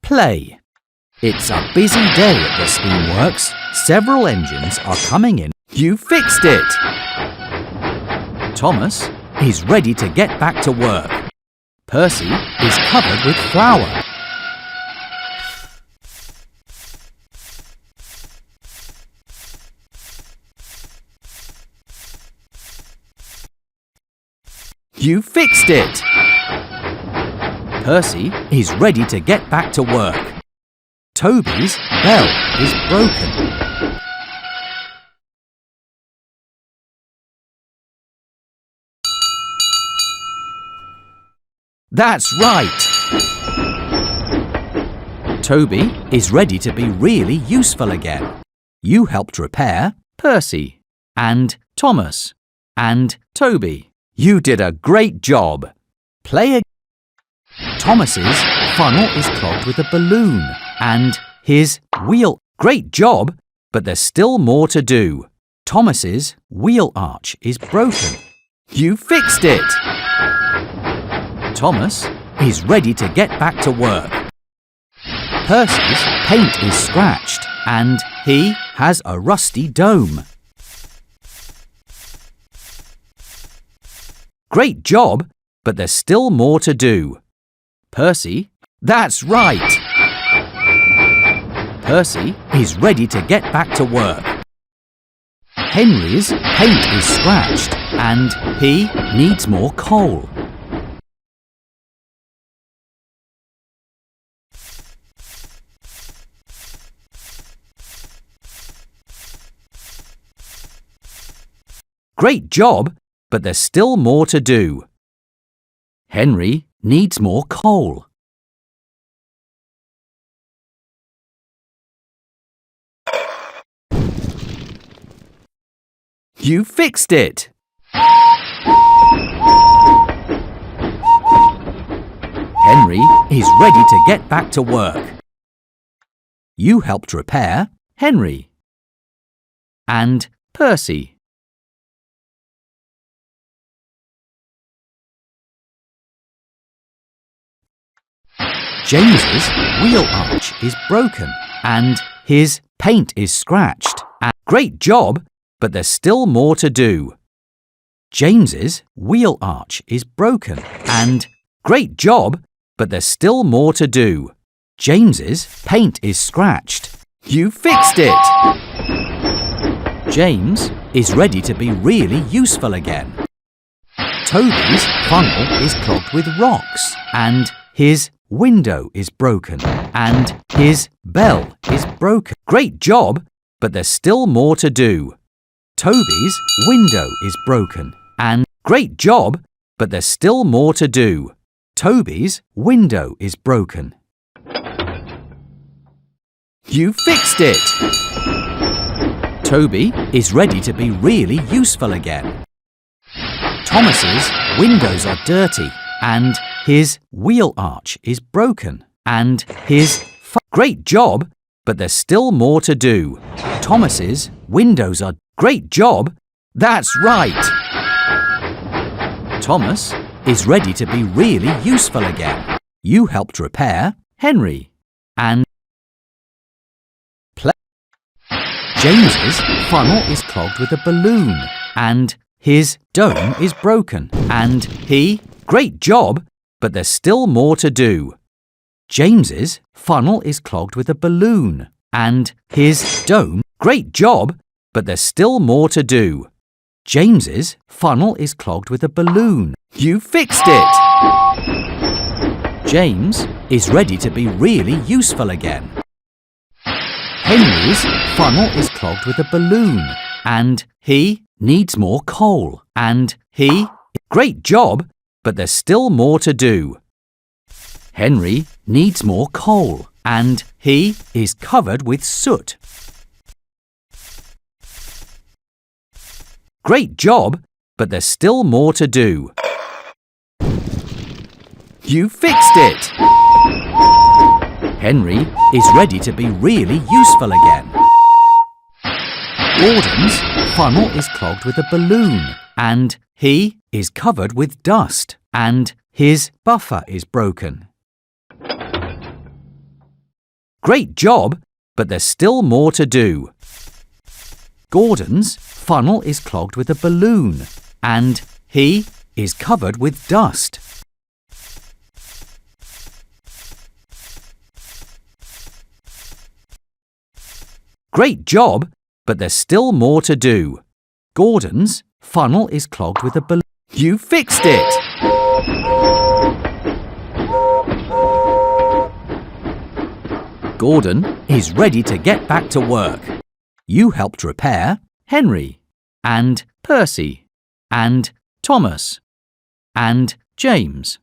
Play. It's a busy day at the steamworks. Several engines are coming in. You fixed it! Thomas is ready to get back to work. Percy is covered with flour. You fixed it! Percy is ready to get back to work. Toby's bell is broken. That's right! Toby is ready to be really useful again. You helped repair Percy and Thomas and Toby. You did a great job. Play again. Thomas's funnel is clogged with a balloon and his wheel. Great job, but there's still more to do. Thomas's wheel arch is broken. You fixed it! Thomas is ready to get back to work. Percy's paint is scratched and he has a rusty dome. Great job, but there's still more to do. Percy, that's right! Percy is ready to get back to work. Henry's paint is scratched and he needs more coal. Great job, but there's still more to do. Henry needs more coal. You fixed it! Henry is ready to get back to work. You helped repair Henry and Percy. James's wheel arch is broken and his paint is scratched. Great job, but there's still more to do. James's wheel arch is broken and great job, but there's still more to do. James's paint is scratched. You fixed it! James is ready to be really useful again. Toby's funnel is clogged with rocks and his window is broken and his bell is broken. Great job, but there's still more to do. Toby's window is broken and great job, but there's still more to do. Toby's window is broken. You fixed it! Toby is ready to be really useful again. Thomas's windows are dirty and his wheel arch is broken and his great job, but there's still more to do. Thomas's windows are great job. That's right! Thomas is ready to be really useful again. You helped repair Henry and James's funnel is clogged with a balloon and his dome is broken and he great job, but there's still more to do. James's funnel is clogged with a balloon and his dome. Great job, but there's still more to do. James's funnel is clogged with a balloon. You fixed it! James is ready to be really useful again. Henry's funnel is clogged with a balloon and he needs more coal and he... Great job, but there's still more to do. Henry needs more coal and he is covered with soot. Great job, but there's still more to do. You fixed it! Henry is ready to be really useful again. Gordon's funnel is clogged with a balloon and he is covered with dust and his buffer is broken. great job, but there's still more to do. Gordon's funnel is clogged with a balloon and he is covered with dust. Great job, but there's still more to do. Gordon's funnel is clogged with a balloon. You fixed it! Gordon is ready to get back to work. You helped repair Henry and Percy and Thomas and James.